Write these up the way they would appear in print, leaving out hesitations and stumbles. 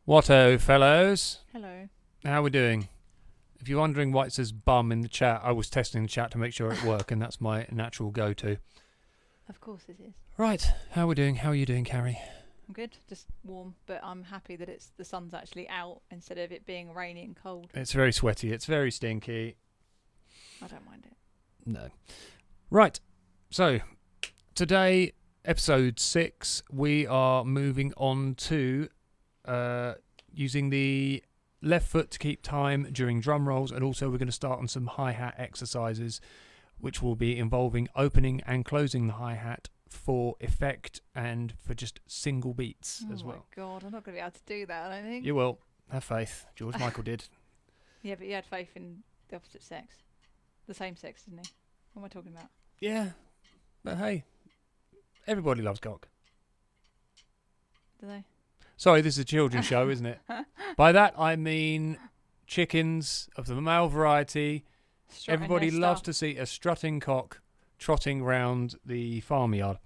What-o, fellows? Hello. How we doing? If you're wondering why it says bum in the chat, I was testing the chat to make sure it worked, and that's my natural go-to. Of course it is. Right, how we doing? How are you doing, Carrie? I'm good, just warm, but I'm happy that the sun's actually out instead of it being rainy and cold. It's very sweaty. It's very stinky. I don't mind it. No. Right, so today, episode 6, we are moving on to using the left foot to keep time during drum rolls, and also we're going to start on some hi-hat exercises, which will be involving opening and closing the hi-hat for effect and for just single beats as well. Oh my god, I'm not going to be able to do that, I don't think. You will. Have faith. George Michael did. Yeah, but you had faith in the opposite sex. The same sex, didn't he? What am I talking about? Yeah, but hey, everybody loves cock. Do they? Sorry, this is a children's show, isn't it? By that I mean chickens of the male variety. Strutting Everybody their loves stuff. to see a strutting cock trotting round the farmyard.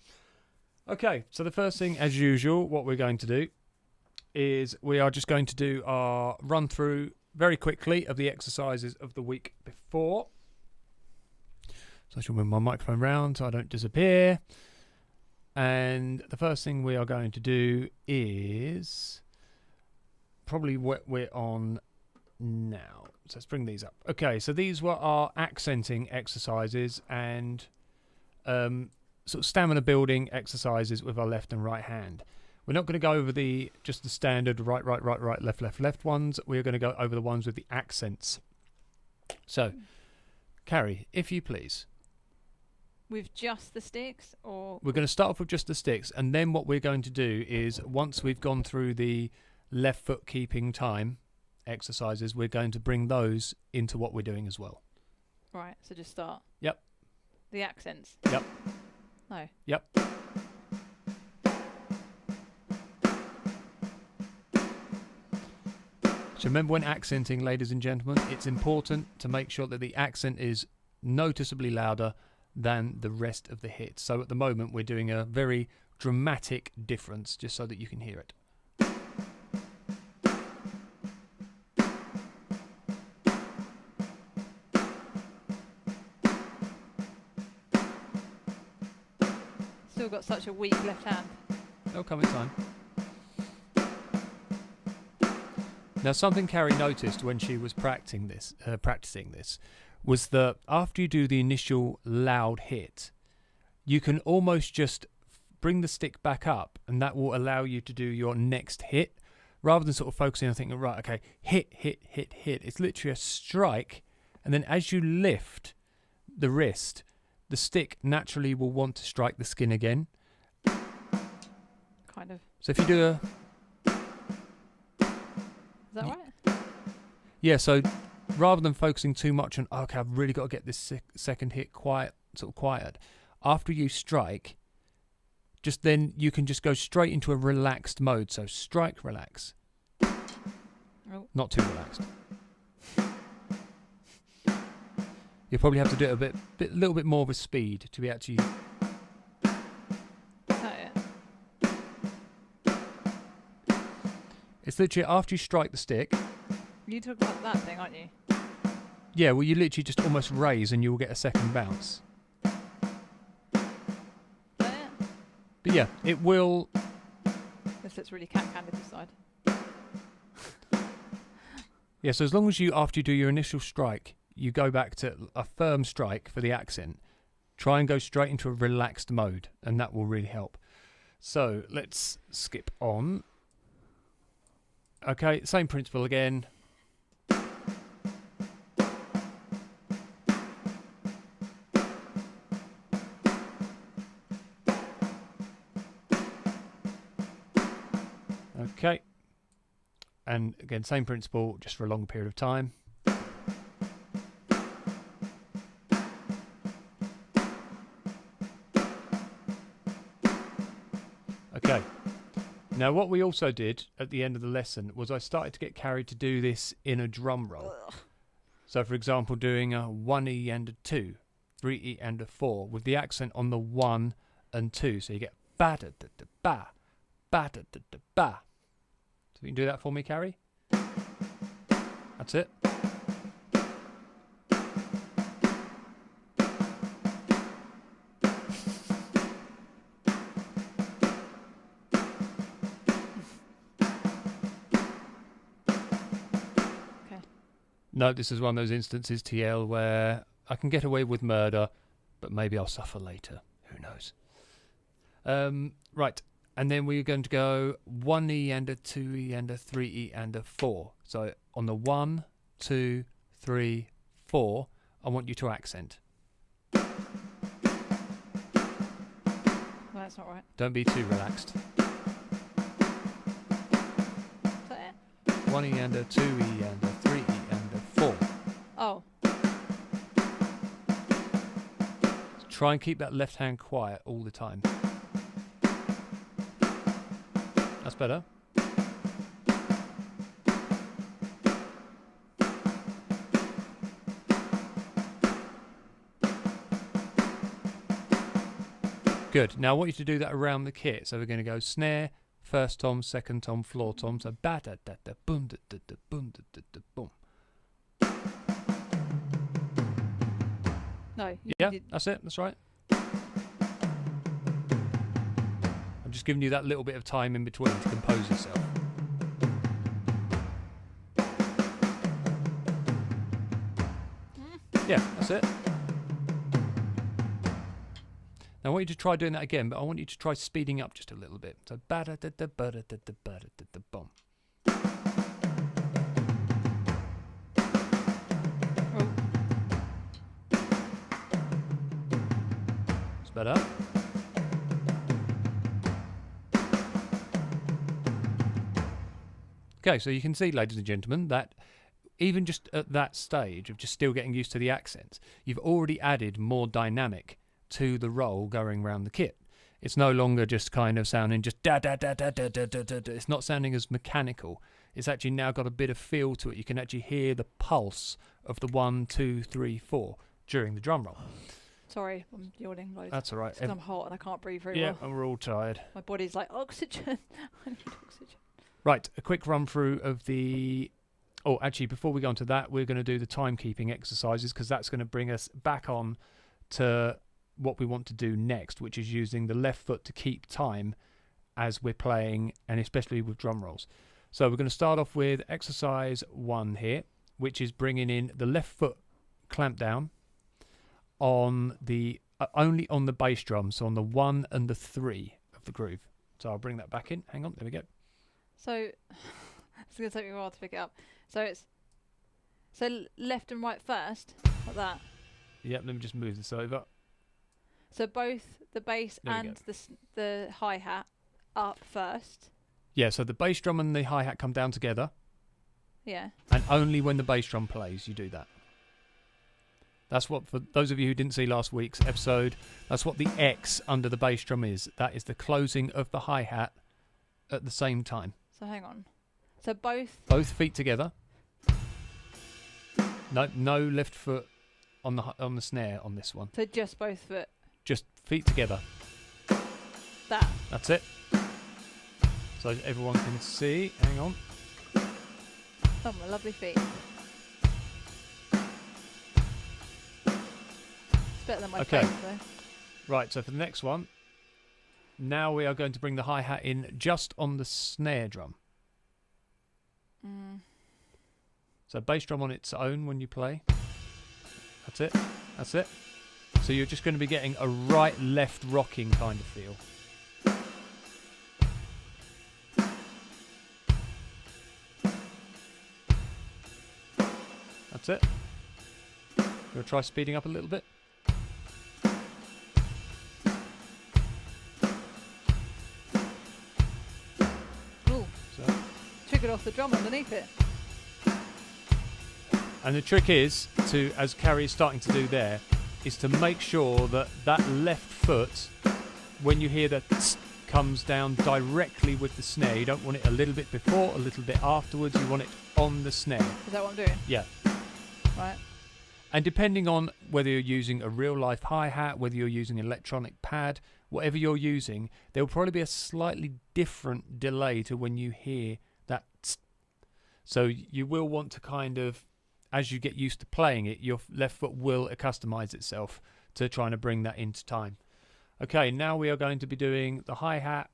Okay, so the first thing, as usual, what we're going to do is we are just going to do our run through very quickly of the exercises of the week before. So I should move my microphone round so I don't disappear. And the first thing we are going to do is probably what we're on now. So let's bring these up. Okay, so these were our accenting exercises and sort of stamina building exercises with our left and right hand. We're not going to go over just the standard right, left ones. We're going to go over the ones with the accents. So, Carrie, if you please. With just the sticks, or We're going to start off with just the sticks, and then what we're going to do is once we've gone through the left foot keeping time exercises, we're going to bring those into what we're doing as well. right? So just start. Yep. The accents. Yep. No. Yep. So remember, when accenting, ladies and gentlemen, it's important to make sure that the accent is noticeably louder than the rest of the hit. So at the moment we're doing a very dramatic difference just so that you can hear it. Still got such a weak left hand. It'll come in time. Now, something Carrie noticed when she was practicing this was that after you do the initial loud hit, you can almost just bring the stick back up, and that will allow you to do your next hit rather than sort of focusing on thinking, right, okay, hit. It's literally a strike, and then as you lift the wrist, the stick naturally will want to strike the skin again. Kind of. So if you do a... Is that right? Yeah, so rather than focusing too much on, okay, I've really got to get this second hit quiet, after you strike, just then you can just go straight into a relaxed mode. So strike, relax. Oh. Not too relaxed. You'll probably have to do it a little bit more with speed to be actually... Is that it? It's literally after you strike the stick. You talk about that thing, aren't you? Yeah, well, you literally just almost raise and you will get a second bounce. Is that it? But yeah, it will... This looks really cat-handed this side. Yeah, so as long as you, after you do your initial strike, you go back to a firm strike for the accent, try and go straight into a relaxed mode, and that will really help. So let's skip on. Okay, same principle again. Okay. And again, same principle, just for a longer period of time. Okay. Now, what we also did at the end of the lesson was I started to get Carrie to do this in a drum roll. Ugh. So, for example, doing a 1E and a 2, 3E and a 4, with the accent on the 1 and 2. So you get ba da da da ba, ba da da da ba. So you can do that for me, Carrie? That's it. No, this is one of those instances, TL, where I can get away with murder, but maybe I'll suffer later. Who knows? Right, and then we're going to go 1E and a 2E and a 3E and a 4. So on the 1, 2, 3, 4, I want you to accent. Well, that's not right. Don't be too relaxed. Is that it? 1E and a 2E and a 3E and a 4. Oh. Try and keep that left hand quiet all the time. That's better. Good. Now I want you to do that around the kit. So we're going to go snare, first tom, second tom, floor tom. So ba da da da boom da da da boom da da da boom. No. Yeah, that's it. That's right. I'm just giving you that little bit of time in between to compose yourself. Yeah, that's it. Now I want you to try doing that again, but I want you to try speeding up just a little bit. So ba da da da ba da da da ba da da da boom. It's better. Okay, so you can see, ladies and gentlemen, that even just at that stage of just still getting used to the accents, you've already added more dynamic to the roll going around the kit. It's no longer just kind of sounding just da da da da da da da da. It's not sounding as mechanical. It's actually now got a bit of feel to it. You can actually hear the pulse of the 1, 2, 3, 4 during the drum roll. Sorry, I'm yawning loads. That's all right. Because I'm hot and I can't breathe very yeah, well. and we're all tired. My body's like, oxygen. I need oxygen. Right, a quick run through of the... Oh, actually, before we go on to that, we're going to do the timekeeping exercises because that's going to bring us back on to what we want to do next, which is using the left foot to keep time as we're playing, and especially with drum rolls. So we're going to start off with exercise 1 here, which is bringing in the left foot clamp down on the only on the bass drum, so on the 1 and the 3 of the groove. So I'll bring that back in. Hang on, there we go. So it's going to take me a while to pick it up. So it's left and right first, like that. Yep, let me just move this over. So both the bass There we and the hi-hat up first. Yeah, so the bass drum and the hi-hat come down together, Yeah. and only when the bass drum plays you do that. That's what, for those of you who didn't see last week's episode, that's what the X under the bass drum is. That is the closing of the hi-hat at the same time. So hang on. So both feet together. No left foot on the snare on this one. So just both foot. Just feet together. That. That's it. So everyone can see. Hang on. Oh, my lovely feet. It's better than my Okay. face though. Right, so for the next one, now we are going to bring the hi-hat in just on the snare drum. So bass drum on its own when you play. That's it. That's it. So you're just going to be getting a right-left rocking kind of feel. That's it. We'll try speeding up a little bit. Ooh. So. Triggered off the drum underneath it. And the trick is to, as Carrie is starting to do there, is to make sure that that left foot, when you hear that tss, comes down directly with the snare. You don't want it a little bit before, a little bit afterwards. You want it on the snare. Is that what I'm doing? Yeah. Right. And depending on whether you're using a real-life hi-hat, whether you're using an electronic pad, whatever you're using, there will probably be a slightly different delay to when you hear that So you will want to kind of, as you get used to playing it, your left foot will accustomize itself to trying to bring that into time. Okay, now we are going to be doing the hi-hat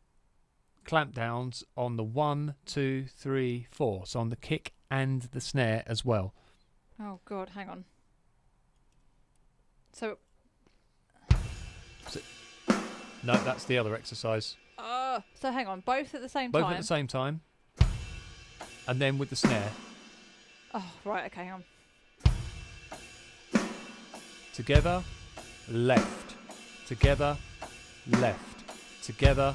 clamp downs on the 1, 2, 3, 4. So on the kick and the snare as well. Oh God, hang on. So No, that's the other exercise. so hang on, both at the same Both time. at the same time. And then with the snare. Oh right, okay, hang on. Together, left. Together, left. Together,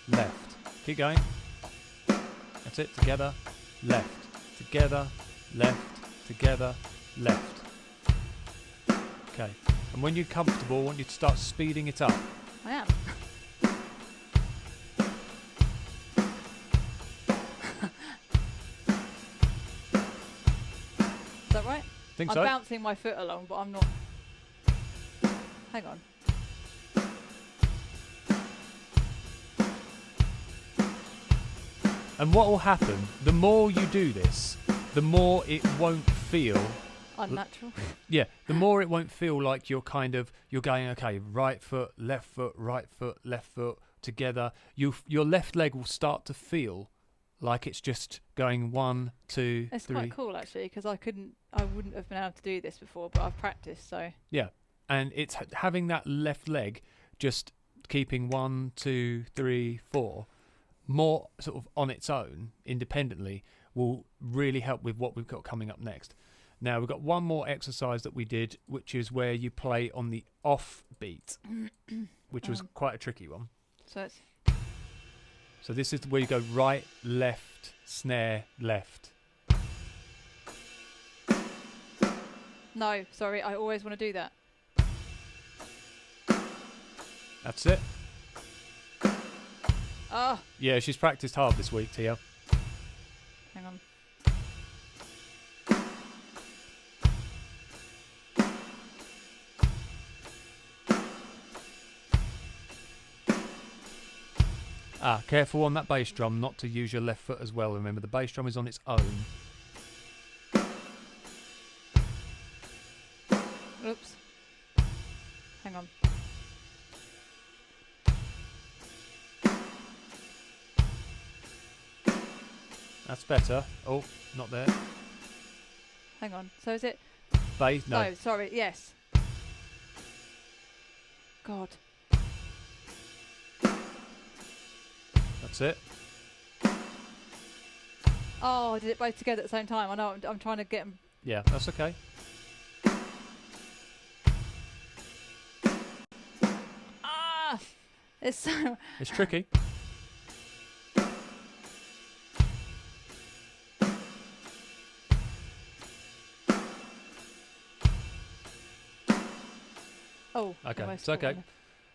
left. Keep going. That's it. Together, left. Together, left. Together, left. Okay. And when you're comfortable, I want you to start speeding it up. I am. Is that right? Think I'm so? bouncing my foot along, but I'm not. Hang on. And what will happen, the more you do this, the more it won't feel... Unnatural. Yeah, the more it won't feel like you're going, okay, right foot, left foot, left foot, together. Your left leg will start to feel like it's just going 1, 2, It's 3. quite cool actually, because I wouldn't have been able to do this before, but I've practiced, so. Yeah, and it's having that left leg just keeping 1, 2, 3, 4 more sort of on its own, independently, will really help with what we've got coming up next. Now, we've got one more exercise that we did, which is where you play on the off beat, which was quite a tricky one. So this is where you go right, left, snare, left. No, sorry, I always want to do that. That's it. Oh, Yeah, she's practiced hard this week, Tia. hang on. Careful on that bass drum not to use your left foot as well. Remember, the bass drum is on its own. Oops. Hang on. That's better. Oh, not there. Hang on. So is it? Bass? No. No, sorry. Yes. God. That's it. Oh, I did it both together at the same time. I know. I'm trying to get them. Yeah, that's okay. Ah! It's so. It's tricky. Oh. Okay, almost it's okay. fallen.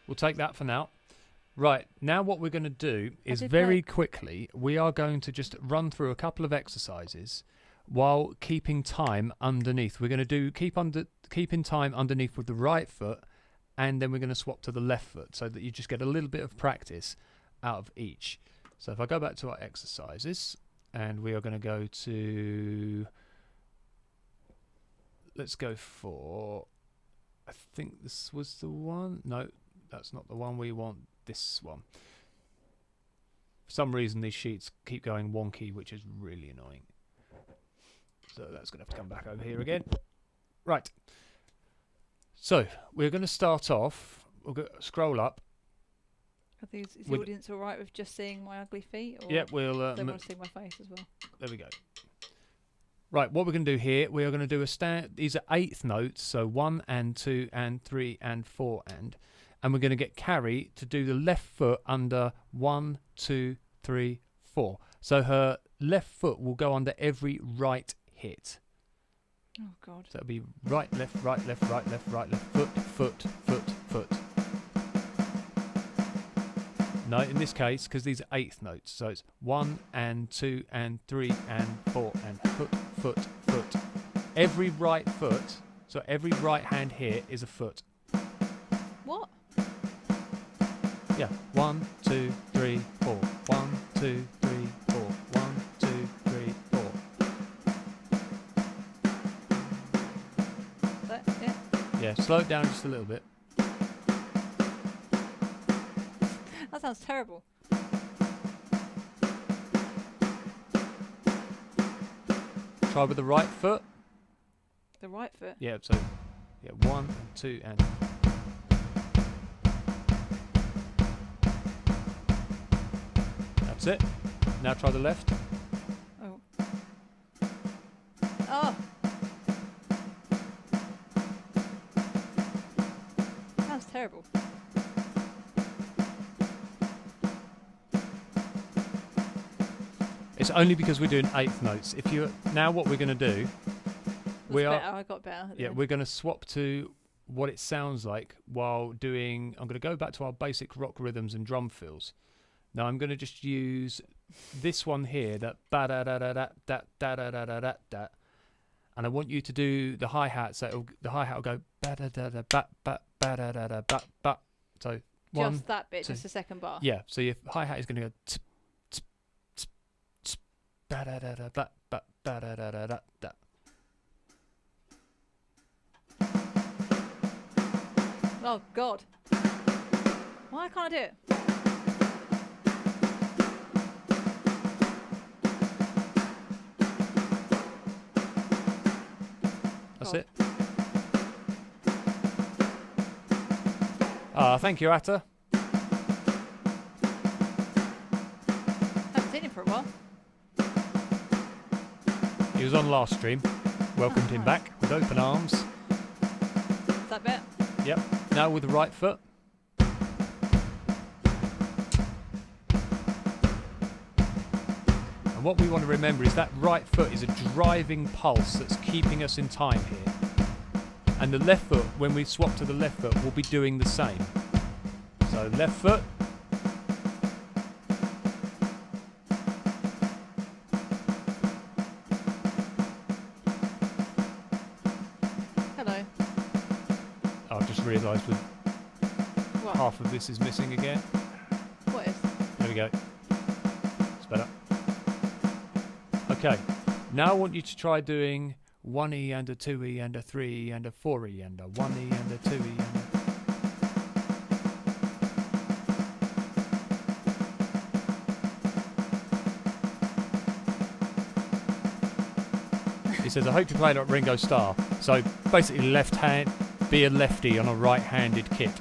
We'll take that for now. Right, now what we're going to do is did very quickly, we are going to just run through a couple of exercises while keeping time underneath. We're going to do keeping time underneath with the right foot, and then we're going to swap to the left foot so that you just get a little bit of practice out of each. So if I go back to our exercises, and we are going to go to, let's go for, I think this was the one. No, that's not the one we want. This one. For some reason these sheets keep going wonky, which is really annoying. So that's going to have to come back over here again. Right. So we're going to start off. We'll go, scroll up. Is the audience all right with just seeing my ugly feet? Or Yeah, we'll. they want to see my face as well. There we go. Right, what we're going to do here, we are going to do a stand. These are eighth notes, so 1 and 2 and 3 and 4 and we're going to get Carrie to do the left foot under 1, 2, 3, 4. So her left foot will go under every right hit. Oh God. So it'll be right, left, right, left, right, left, right, left, foot, foot, foot, foot. No, in this case, because these are eighth notes, so it's 1 and 2 and 3 and 4 and foot, foot, foot. Every right foot, so every right hand here is a foot. What? Yeah, 1, 2, 3, 4. 1, 2, 3, 4. 1, 2, 3, 4. Yeah, slow it down just a little bit. That sounds terrible. Try with the right foot. The right foot. Yeah, so 1 and 2 and. That's it. Now try the left. Oh. Oh. Sounds terrible. It's only because we're doing eighth notes. If you now, what we're going to do, we are. Better. I got better. Yeah, we're going to swap to what it sounds like while doing. I'm going to go back to our basic rock rhythms and drum fills. Now I'm going to just use this one here, that ba da da da da da da da da da da da, and I want you to do the hi hat. So the hi hat will go ba da da da ba ba ba da da da ba ba. So one, just that bit, two. just the second bar. Yeah. So your hi hat is going to go ba da da da ba ba ba da da da da da. Oh God! Why can't I do it? That's it. Ah, thank you, Atta. Haven't seen him for a while. He was on last stream. Welcomed him back with open arms. Is that bit? Yep. Now with the right foot. And what we want to remember is that right foot is a driving pulse that's keeping us in time here. And the left foot, when we swap to the left foot, will be doing the same. So left foot. Hello. I've just realised with What? half of this is missing again. What is? There we go. It's better. Okay. Now I want you to try doing 1E and a 2E and a 3E and a 4E and a 1E and a 2E and a... He says, I hope you play like Ringo Starr. So basically left hand, be a lefty on a right-handed kit.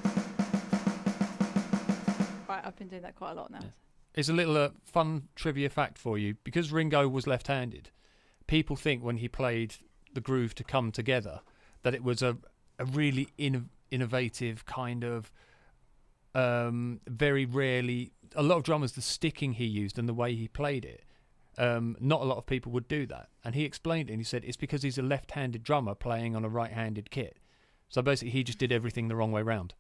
Right, I've been doing that quite a lot now. Yeah. It's a little fun trivia fact for you. Because Ringo was left-handed, people think when he played the groove to come together that it was a really innovative kind of very rarely, a lot of drummers, the sticking he used and the way he played it, not a lot of people would do that. And he explained it and he said it's because he's a left-handed drummer playing on a right-handed kit. So basically he just did everything the wrong way round,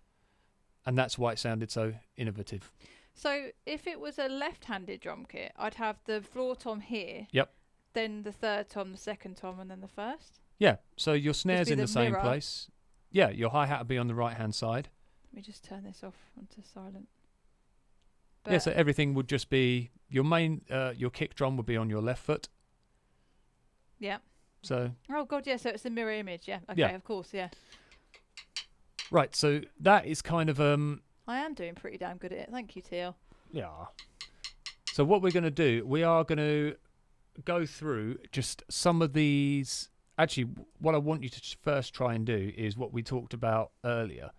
and that's why it sounded so innovative. So if it was a left-handed drum kit, I'd have the floor tom here. Yep. Then the third tom, the second tom, and then the first. Yeah, so your snare's be in the the same mirror. place. Yeah, your hi-hat will be on the right-hand side. Let me just turn this off onto silent. Yeah, so everything would just be, your main, your kick drum would be on your left foot. Yeah. So. Oh God, yeah. So it's a mirror image. Yeah. Okay. Yeah. Of course. Yeah. Right. So that is kind of I am doing pretty damn good at it. Thank you, TL. Yeah. So what we're going to do, we are going to go through just some of these. Actually, what I want you to first try and do is what we talked about earlier,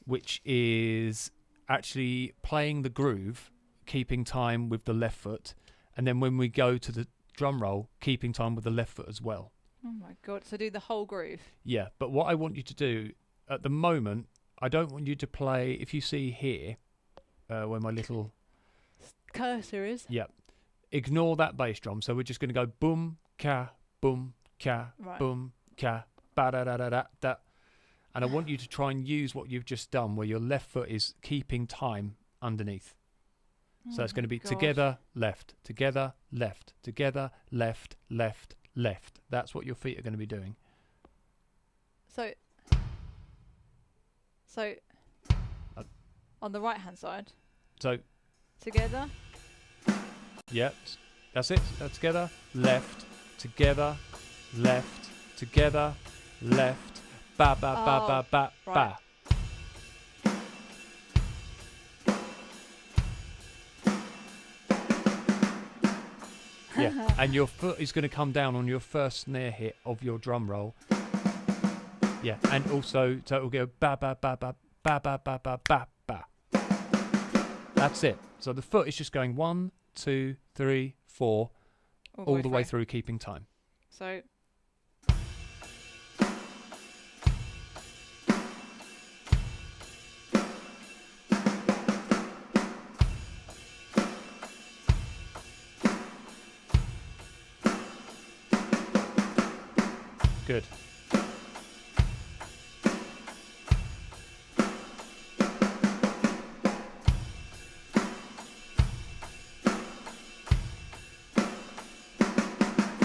which is actually playing the groove, keeping time with the left foot, and then when we go to the drum roll, keeping time with the left foot as well. Oh my God. So do the whole groove. Yeah, but what I want you to do at the moment, I don't want you to play, if you see here, where my little cursor is. Yep. Ignore that bass drum. So we're just going to go boom, ka, boom, ka, Right. boom, ka, ba da da da da da. And I want you to try and use what you've just done, where your left foot is keeping time underneath. So it's going to be together, left, together, left, together, left, left, left. That's what your feet are going to be doing. So on the right hand side. So Together. yep, that's it. Together, left, together, left, together, left, ba ba ba ba ba ba. Yeah, and your foot is going to come down on your first snare hit of your drum roll. Yeah, and also so it will go ba ba ba ba ba ba ba ba ba ba. That's it. So the foot is just going 1, 2, 3, 4, all the way through, keeping time. So. Good.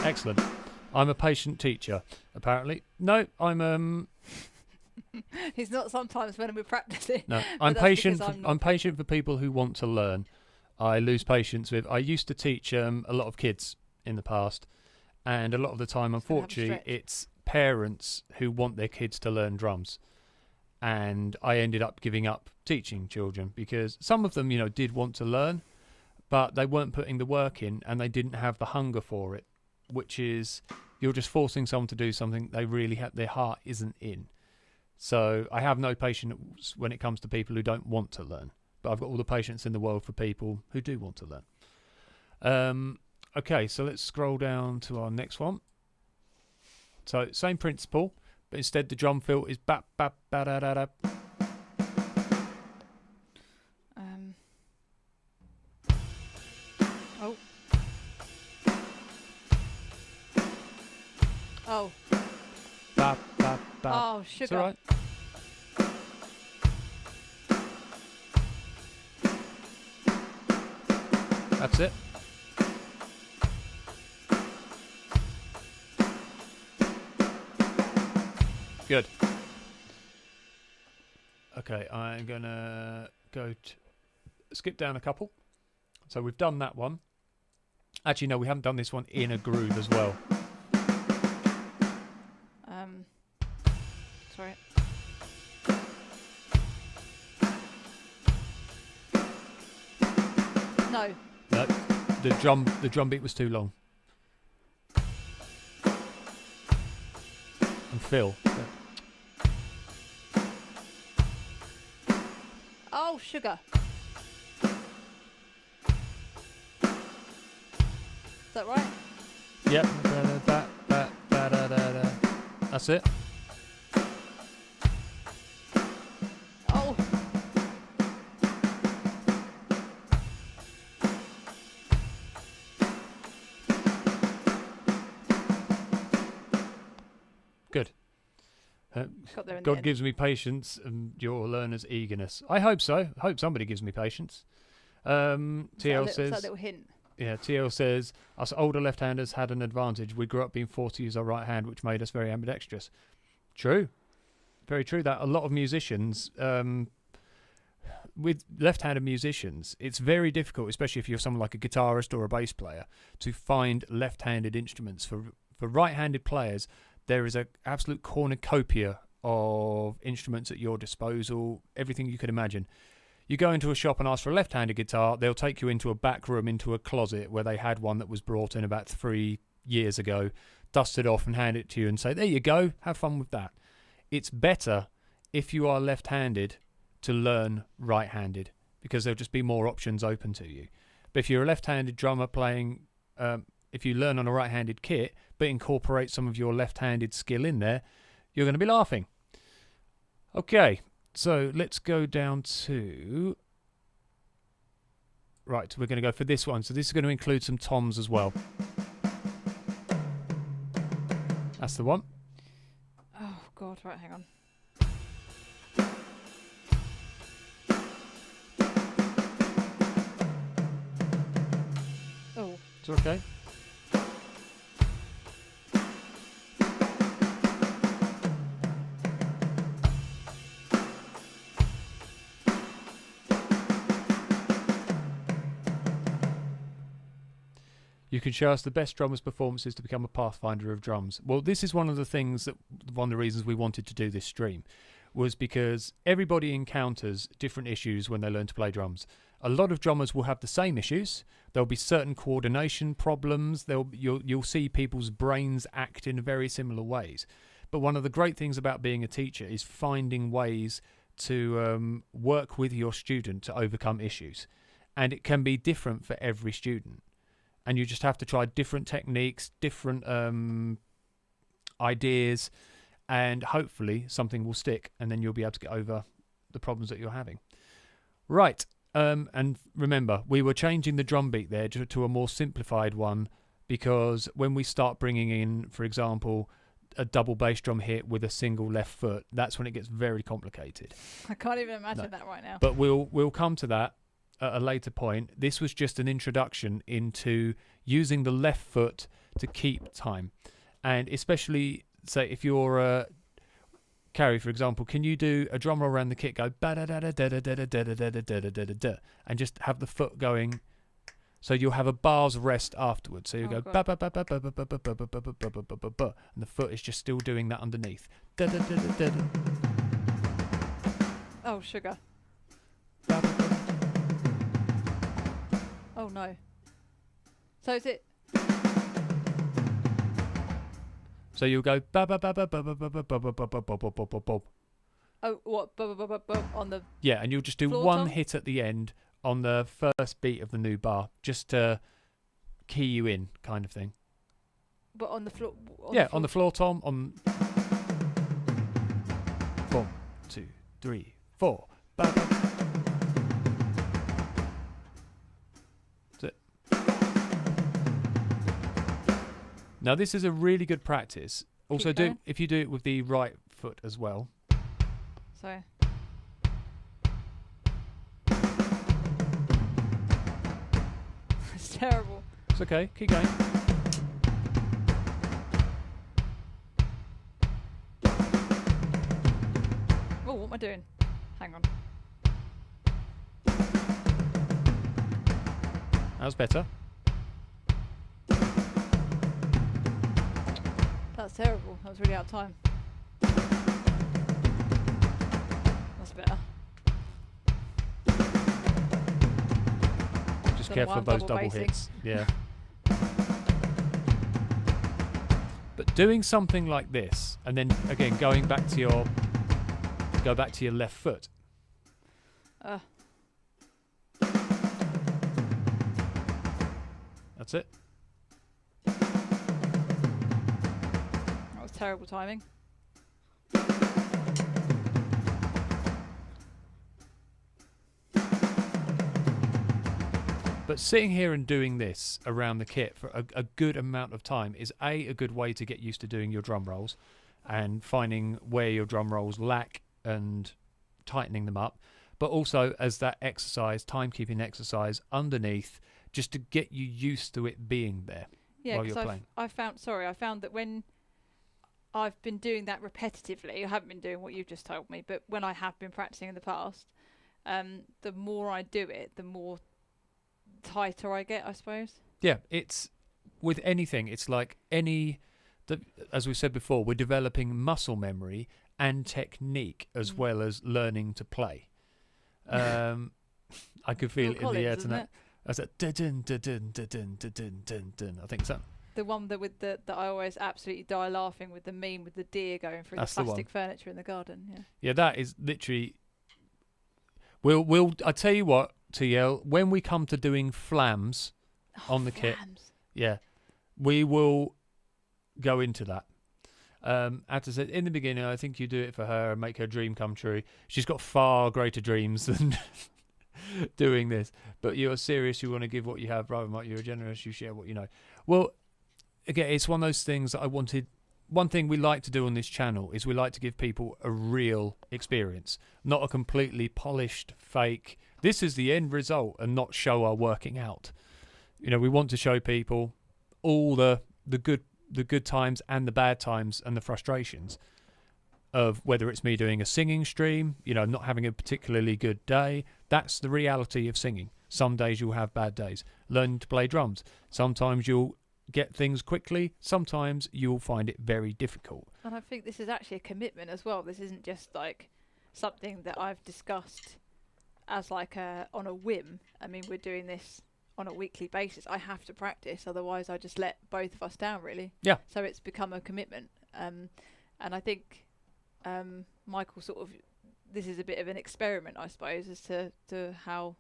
Excellent. I'm a patient teacher, apparently. No, I'm He's not sometimes when we're practicing. No, I'm patient. I'm patient for people who want to learn. I lose patience with. I used to teach a lot of kids in the past, and a lot of the time, unfortunately, it's parents who want their kids to learn drums, and I ended up giving up teaching children because some of them, did want to learn, but they weren't putting the work in, and they didn't have the hunger for it, which is you're just forcing someone to do something they really have their heart isn't in. So I have no patience when it comes to people who don't want to learn, but I've got all the patience in the world for people who do want to learn. Okay, so let's scroll down to our next one. So same principle, but instead the drum fill is bap bap ba da da da. Oh. Oh. Bap bap bap. Oh, sugar. It's all right. That's it. Good. Okay, I'm gonna skip down a couple. So we've done that one. Actually, no, we haven't done this one in a groove as well. Sorry. No. No, the drum beat was too long. And Phil. Oh, sugar. Is that right? Yep. That's it. Oh. Good. Got there in the God end. gives me patience and your learner's eagerness. I hope so. I hope somebody gives me patience. TL says... Is that a little hint? Yeah, TL says, us older left-handers had an advantage. We grew up being forced to use our right hand, which made us very ambidextrous. True. Very true. That a lot of musicians, with left-handed musicians, it's very difficult, especially if you're someone like a guitarist or a bass player, to find left-handed instruments. For right-handed players, there is an absolute cornucopia of instruments at your disposal, everything you could imagine. You go into a shop and ask for a left-handed guitar, they'll take you into a back room, into a closet where they had one that was brought in about 3 years ago, dust it off and hand it to you and say, there you go, have fun with that. It's better if you are left-handed to learn right-handed because there'll just be more options open to you. But if you're a left-handed drummer playing, if you learn on a right-handed kit but incorporate some of your left-handed skill in there, you're going to be laughing. Okay. So let's go down to... Right, we're going to go for this one. So this is going to include some toms as well. That's the one. Oh, God. Right, hang on. Oh. It's okay. You You can show us the best drummers' performances to become a pathfinder of drums. Well, this is one of the reasons we wanted to do this stream, was because everybody encounters different issues when they learn to play drums. A lot of drummers will have the same issues. There'll be certain coordination problems. You'll see people's brains act in very similar ways. But one of the great things about being a teacher is finding ways to work with your student to overcome issues. And it can be different for every student. And you just have to try different techniques, different ideas, and hopefully something will stick, and then you'll be able to get over the problems that you're having. Right, and remember, we were changing the drum beat there to a more simplified one, because when we start bringing in, for example, a double bass drum hit with a single left foot, that's when it gets very complicated. I can't even imagine that right now. But we'll come to that at a later point. This was just an introduction into using the left foot to keep time, and especially say if you're Carrie, for example, can you do a drum roll around the kit, go ba da da da da da da da da da da da da da, and just have the foot going, so you'll have a bar's rest afterwards. So you go ba ba ba ba ba ba ba ba ba ba ba ba ba ba ba, and the foot is just still doing that underneath. Da da da da da. Oh, sugar. Oh no. So is it? So you'll go ba ba ba ba ba ba ba ba ba ba ba ba ba ba ba ba. Oh, what? On the. Yeah, and you'll just do one hit at the end on the first beat of the new bar, just to key you in, kind of thing. But on the floor. On the floor tom. On 1, 2, 3, 4. Ba, ba. That's it. Now this is a really good practice. Also, if you do it with the right foot as well. So. It's terrible. It's okay. Keep going. Oh, what am I doing? Hang on. That was better. That's terrible. That was really out of time. That's better. Just careful of those double hits. Yeah. But doing something like this, and then again go back to your left foot. That's it. That was terrible timing. But sitting here and doing this around the kit for a good amount of time is a good way to get used to doing your drum rolls and finding where your drum rolls lack and tightening them up, but also as that exercise, timekeeping exercise underneath, just to get you used to it being there while you're playing. I found that when I've been doing that repetitively, I haven't been doing what you've just told me, but when I have been practicing in the past, the more I do it, the more tighter I get, I suppose. Yeah, it's with anything. It's like as we said before, we're developing muscle memory and technique as well as learning to play. I could feel it in the air tonight. I said dun dun dun dun dun dun dun dun. I think so. The one that I always absolutely die laughing with, the meme with the deer going through the plastic furniture in the garden. Yeah. Yeah, that is literally. I tell you what, TL, when we come to doing flams on the kit, yeah, we will go into that. As I said in the beginning, I think you do it for her and make her dream come true. She's got far greater dreams than doing this. But you're serious, you want to give what you have rather than what you're generous, you share what you know. Well, again, it's one of those things that I wanted. One thing we like to do on this channel is we like to give people a real experience, not a completely polished fake. This is the end result, and not show our working out. You know, we want to show people all the good times and the bad times and the frustrations of whether it's me doing a singing stream, you know, not having a particularly good day. That's the reality of singing. Some days you'll have bad days. Learning to play drums. Sometimes you'll get things quickly. Sometimes you'll find it very difficult. And I think this is actually a commitment as well. This isn't just like something that I've discussed as like on a whim. I mean, we're doing this on a weekly basis. I have to practice, otherwise I just let both of us down, really. Yeah. So it's become a commitment. And I think Michael sort of, this is a bit of an experiment, I suppose, as to how,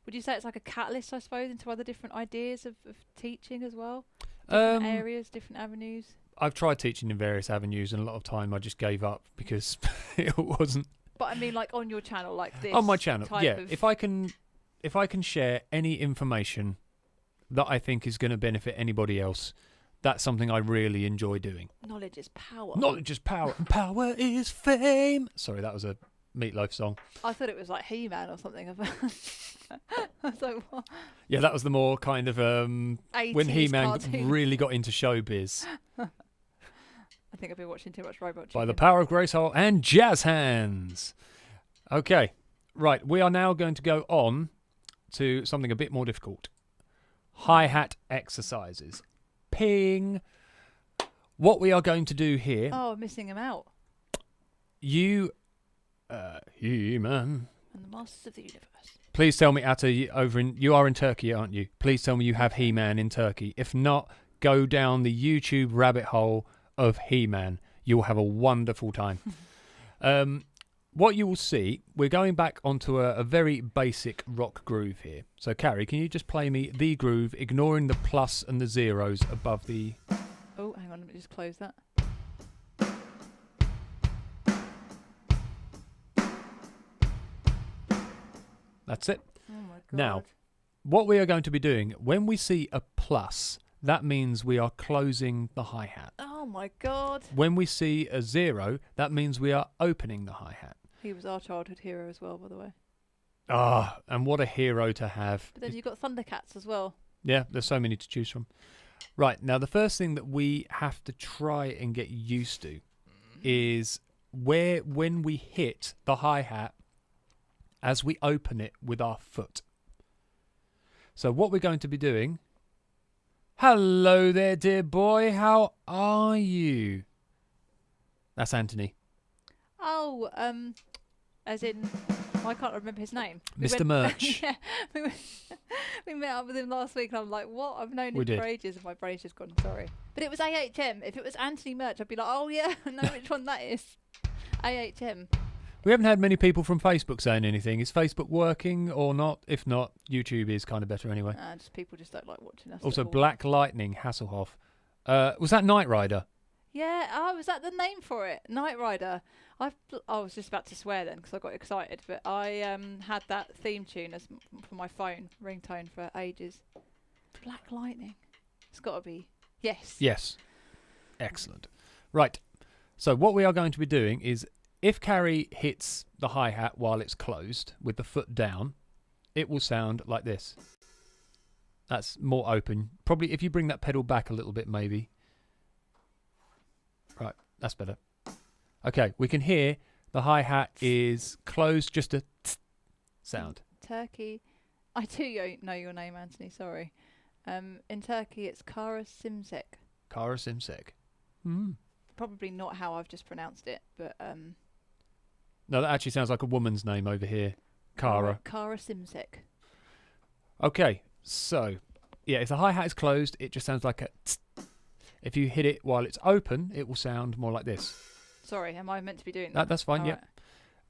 would you say it's like a catalyst, I suppose, into other different ideas of teaching as well? Different areas, different avenues? I've tried teaching in various avenues, and a lot of time I just gave up because it wasn't. But I mean, like on your channel, like this. On my channel, yeah. If I can share any information that I think is going to benefit anybody else, that's something I really enjoy doing. Knowledge is power. Knowledge is power, and power is fame. Sorry, that was a Meatloaf song. I thought it was like He-Man or something. I was like, what? Yeah, that was the more kind of when He-Man really got into showbiz. I think I've been watching too much Robot Chicken. By the power of Grace Hole and Jazz Hands. Okay, right. We are now going to go on to something a bit more difficult. Hi-hat exercises. Ping. What we are going to do here... Oh, I'm missing him out. You... He-Man. And the Masters of the Universe. Please tell me, Atta, you are in Turkey, aren't you? Please tell me you have He-Man in Turkey. If not, go down the YouTube rabbit hole of He-Man. You'll have a wonderful time. What you will see, we're going back onto a very basic rock groove here. So, Carrie, can you just play me the groove, ignoring the plus and the zeros above the... Oh, hang on, let me just close that. That's it. Oh my God. Now, what we are going to be doing, when we see a plus, that means we are closing the hi-hat. Oh my God. When we see a 0, that means we are opening the hi-hat. He was our childhood hero as well, by the way. Ah, and what a hero to have. But then you've got Thundercats as well. Yeah, there's so many to choose from. Right, now the first thing that we have to try and get used to is when we hit the hi-hat, as we open it with our foot. So what we're going to be doing... Hello there, dear boy. How are you? That's Anthony. Oh, as in... I can't remember his name. Mr. Merch. Yeah, we met up with him last week, and I'm like, what? I've known him for ages, and my brain's just gone, sorry. But it was AHM. If it was Anthony Merch, I'd be like, oh yeah, I know which one that is. AHM. We haven't had many people from Facebook saying anything. Is Facebook working or not? If not, YouTube is kind of better anyway. Just people just don't like watching us. Also, Black Lightning, Hasselhoff. Was that Knight Rider? Yeah, was that the name for it? Knight Rider. I was just about to swear then because I got excited, but I had that theme tune as for my phone ringtone for ages. Black Lightning. It's got to be. Yes. Yes. Excellent. Right. So what we are going to be doing is, if Carrie hits the hi-hat while it's closed with the foot down, it will sound like this. That's more open. Probably if you bring that pedal back a little bit, maybe. Right, that's better. Okay, we can hear the hi-hat is closed, just a sound. Turkey. I do know your name, Anthony, sorry. In Turkey, it's Kara Simsek. Kara Simsek. Mm. Probably not how I've just pronounced it, but... No, that actually sounds like a woman's name over here. Kara. Kara Simsek. Okay, so, yeah, if the hi-hat is closed, it just sounds like a tsk. If you hit it while it's open, it will sound more like this. Sorry, am I meant to be doing that? That's fine, yeah. Right.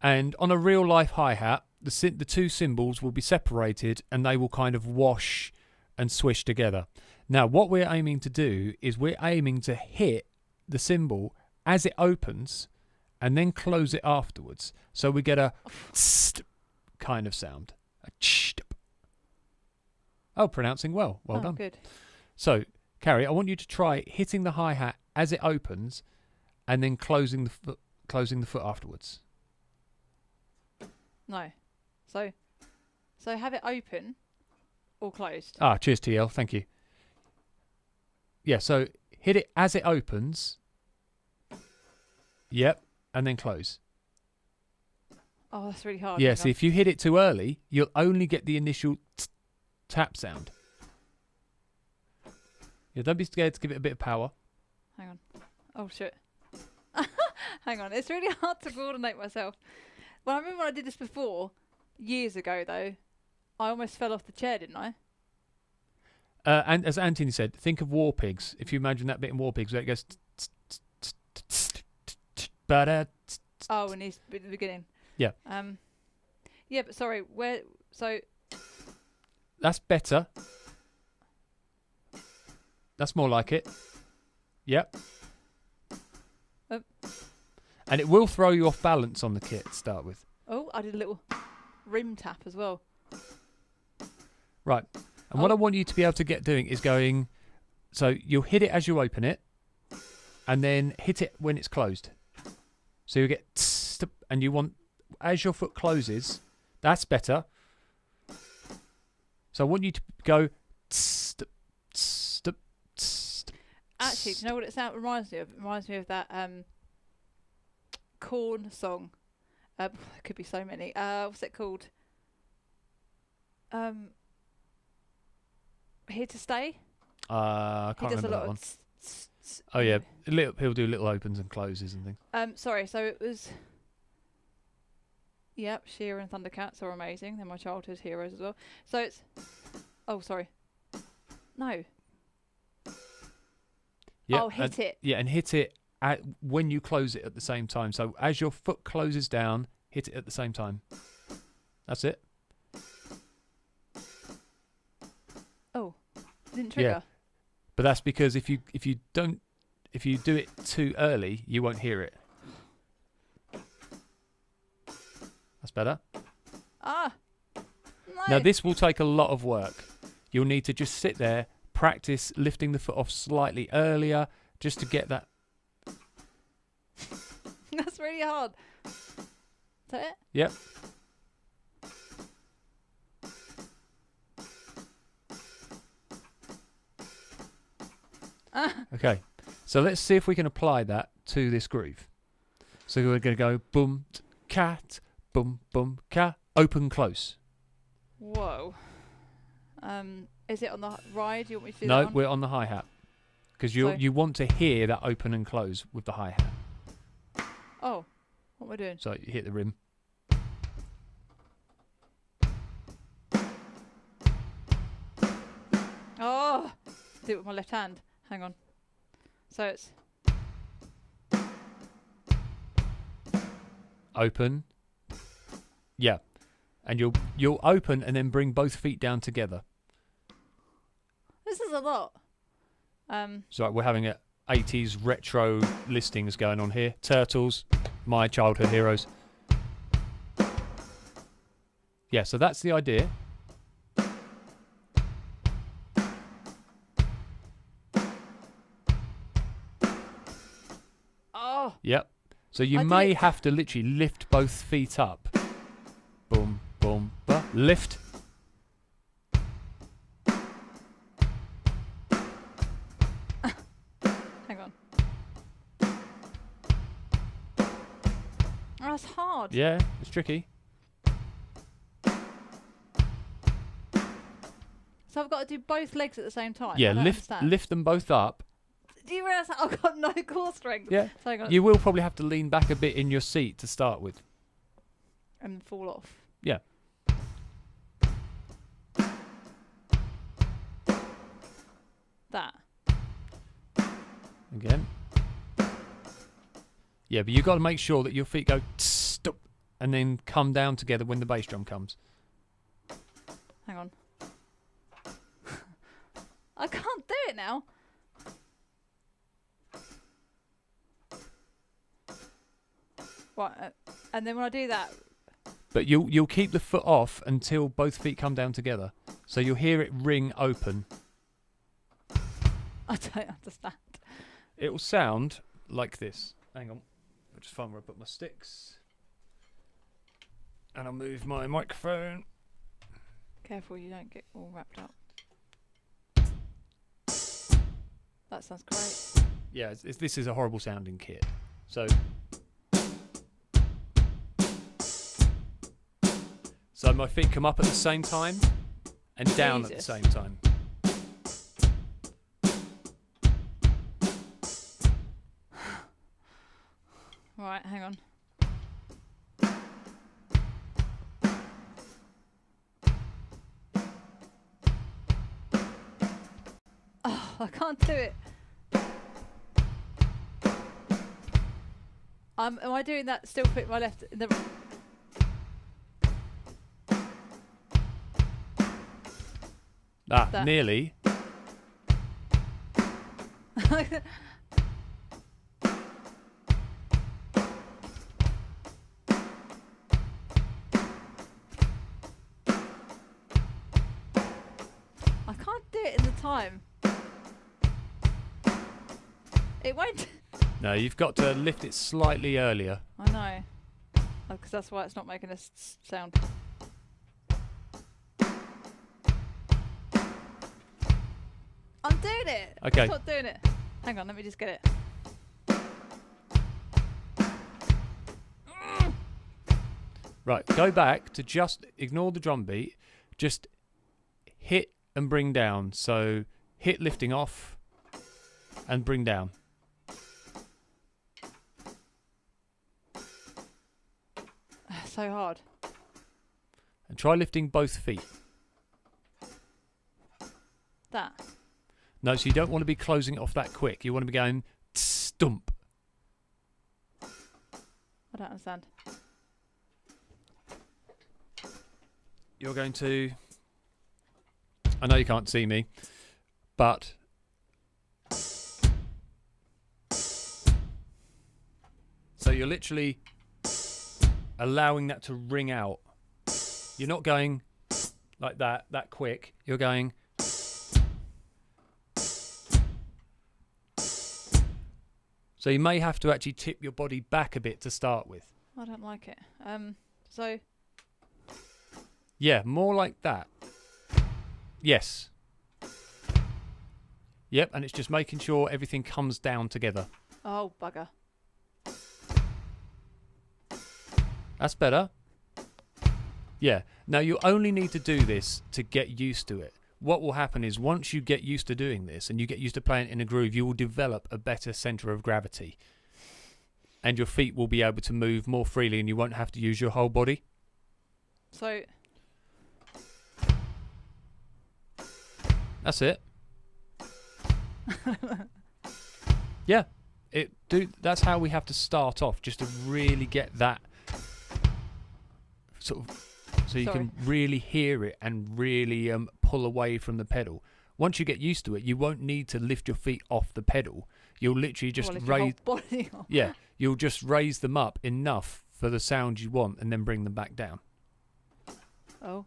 And on a real-life hi-hat, the two cymbals will be separated and they will kind of wash and swish together. Now, what we're aiming to do is we're aiming to hit the cymbal as it opens and then close it afterwards. So we get a tst kind of sound. A tst. Oh, pronouncing well. Well done. Good. So, Carrie, I want you to try hitting the hi-hat as it opens and then closing the foot afterwards. No. So have it open or closed? Ah, cheers, TL. Thank you. Yeah, so hit it as it opens. Yep. And then close. Oh, that's really hard. Yeah, see, if you hit it too early, you'll only get the initial tap sound. Yeah, don't be scared to give it a bit of power. Hang on. Oh, shit. Hang on. It's really hard to coordinate myself. Well, I remember when I did this before, years ago, though. I almost fell off the chair, didn't I? And as Anthony said, think of War Pigs. If you imagine that bit in War Pigs where it goes... Oh, and he's at the beginning. Yeah. Yeah, but sorry, where... So... That's better. That's more like it. Yep. And it will throw you off balance on the kit to start with. Oh, I did a little rim tap as well. Right. And what I want you to be able to get doing is going... So you'll hit it as you open it, and then hit it when it's closed. So you get... And you want... As your foot closes, that's better. So I want you to go... Actually, do you know what it reminds me of? It reminds me of that Corn song. There could be so many. What's it called? Here to Stay? I can't remember that one. Oh yeah, he'll do little opens and closes and things. Sorry, so it was... Yep, Shearer and Thundercats are amazing. They're my childhood heroes as well. So it's... Oh, sorry. No. Yep, oh, hit it. Yeah, and hit it when you close it at the same time. So as your foot closes down, hit it at the same time. That's it. Oh, didn't trigger. Yeah. But that's because if you do it too early, you won't hear it. That's better. Ah. No. Now this will take a lot of work. You'll need to just sit there, practice lifting the foot off slightly earlier, just to get that. That's really hard. Is that it? Yep. Okay, so let's see if we can apply that to this groove. So we're going to go boom, cat, boom, boom, cat, open, close. Whoa. Is it on the ride? You want me to do that No, one? we're on the hi-hat. Because you want to hear that open and close with the hi-hat. Oh, what am I doing? So you hit the rim. Oh, do it with my left hand. Hang on. So it's... Open. Yeah. And you'll open and then bring both feet down together. This is a lot. So we're having a 80s retro listings going on here. Turtles, my childhood heroes. Yeah, so that's the idea. Oh. Yep. So you may have to literally lift both feet up. Boom, boom, lift. Hang on. Oh, that's hard. Yeah, it's tricky. So I've got to do both legs at the same time? Yeah, I don't lift understand. them both up. Do you realise that I've got no core strength? Yeah. So You will probably have to lean back a bit in your seat to start with. And fall off. Yeah. That. Again. Yeah, but you've got to make sure that your feet go stop and then come down together when the bass drum comes. Hang on. I can't do it now. Right, and then when I do that... But you'll keep the foot off until both feet come down together. So you'll hear it ring open. I don't understand. It will sound like this. Hang on. I'll just find where I put my sticks. And I'll move my microphone. Careful you don't get all wrapped up. That sounds great. Yeah, this is a horrible sounding kit. So my feet come up at the same time, and down at the Jesus. same time. Right, hang on. Oh, I can't do it. Am I doing that? Still put my left in the. That. Nearly. I can't do it in the time. It won't. No, you've got to lift it slightly earlier. I know. Because that's why it's not making a sound. I'm doing it. Okay. I'm not doing it. Hang on, let me just get it. Right, go back to just ignore the drum beat. Just hit and bring down. So hit lifting off and bring down. So hard. And try lifting both feet. That. No, so you don't want to be closing it off that quick. You want to be going stump. I don't understand. You're going to... I know you can't see me, but... So you're literally allowing that to ring out. You're not going like that quick. You're going... So you may have to actually tip your body back a bit to start with. I don't like it. So. Yeah, more like that. Yes. Yep, and it's just making sure everything comes down together. Oh, bugger. That's better. Yeah. Now you only need to do this to get used to it. What will happen is once you get used to doing this and you get used to playing in a groove, you will develop a better centre of gravity. And your feet will be able to move more freely and you won't have to use your whole body. So. That's it. Yeah. That's how we have to start off, just to really get that sort of... So you can really hear it and really pull away from the pedal. Once you get used to it, you won't need to lift your feet off the pedal. You'll literally just raise... Body off. Yeah, you'll just raise them up enough for the sound you want and then bring them back down. Oh.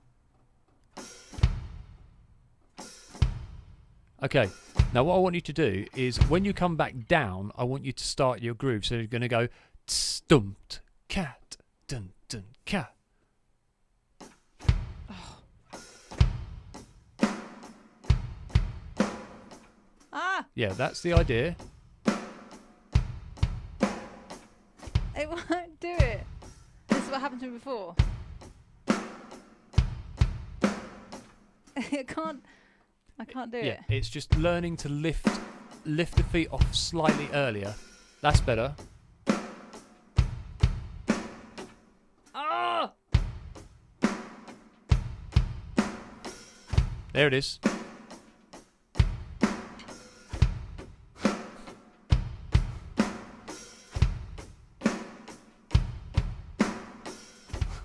Okay, now what I want you to do is when you come back down, I want you to start your groove. So you're going to go stumped, cat, dun, dun, cat. Ah! Yeah, that's the idea. It won't do it. This is what happened to me before. I can't do it. It's just learning to lift the feet off slightly earlier. That's better. Ah! There it is.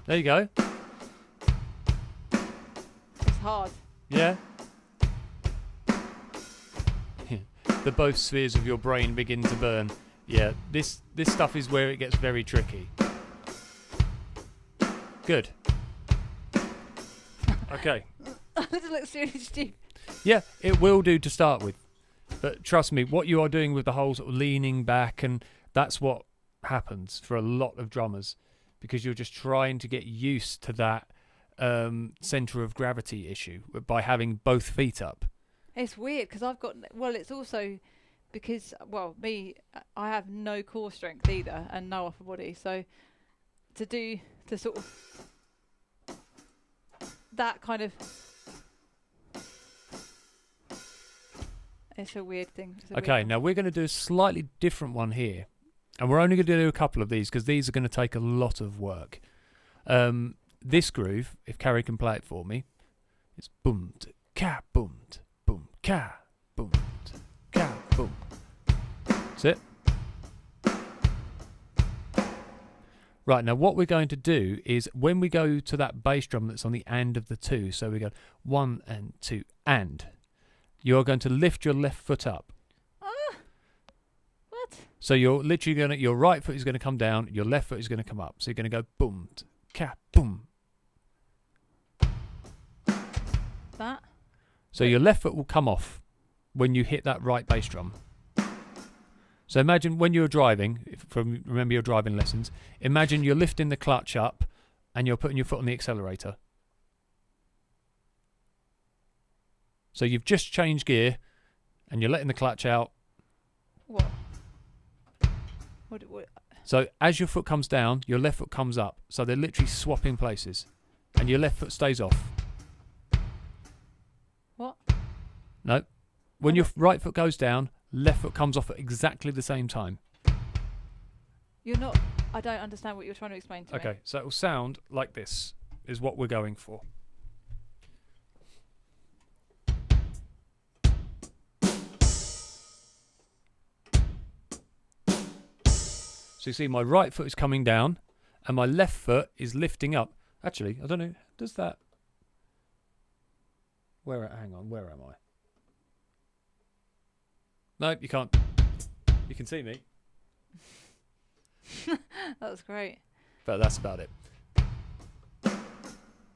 There you go. It's hard. Yeah. The both spheres of your brain begin to burn. Yeah, this stuff is where it gets very tricky. Good. Okay. This looks really stupid. Yeah, it will do to start with. But trust me, what you are doing with the whole sort of leaning back, and that's what happens for a lot of drummers. Because you're just trying to get used to that centre of gravity issue by having both feet up. It's weird because I've got... Well, it's also because, well, I have no core strength either and no upper body. So to sort of... That kind of It's a weird thing. Okay, now we're going to do a slightly different one here. And we're only going to do a couple of these because these are going to take a lot of work. This groove, if Carrie can play it for me, it's boom, ka, boom, boom, ka, boom, ka, boom. That's it. Right, now what we're going to do is when we go to that bass drum that's on the end of the two, so we go 1 and 2 and, you're going to lift your left foot up. What? So you're literally going to, your right foot is going to come down, your left foot is going to come up. So you're going to go boom, ka, boom. That? So your left foot will come off when you hit that right bass drum. So imagine when you're driving, remember your driving lessons, imagine you're lifting the clutch up and you're putting your foot on the accelerator. So you've just changed gear and you're letting the clutch out. What? What? So as your foot comes down, your left foot comes up. So they're literally swapping places and your left foot stays off. What? No. When your right foot goes down, left foot comes off at exactly the same time. You're not... I don't understand what you're trying to explain to me. Okay, so it will sound like this, is what we're going for. So you see my right foot is coming down and my left foot is lifting up. Actually, I don't know, does that... hang on, where am I? Nope, you can't. You can see me. That was great. But that's about it.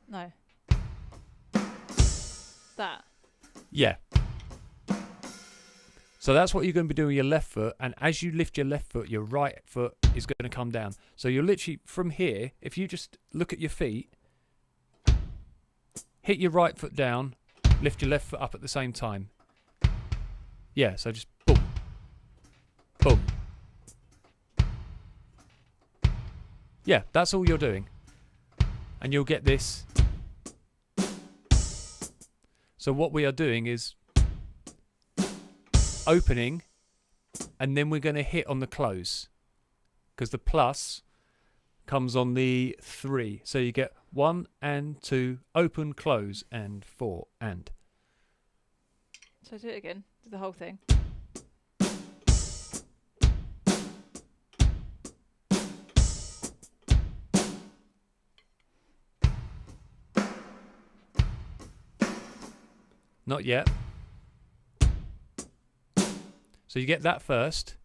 No. That. Yeah. So that's what you're going to be doing with your left foot. And as you lift your left foot, your right foot is going to come down. So you're literally, from here, if you just look at your feet, hit your right foot down, lift your left foot up at the same time. Yeah, so just boom. Boom. Yeah, that's all you're doing. And you'll get this. So what we are doing is opening, and then we're going to hit on the close. Because the plus comes on the 3. So you get 1 and 2, open, close, and 4, and. So do it again. Do the whole thing. Not yet. So you get that first.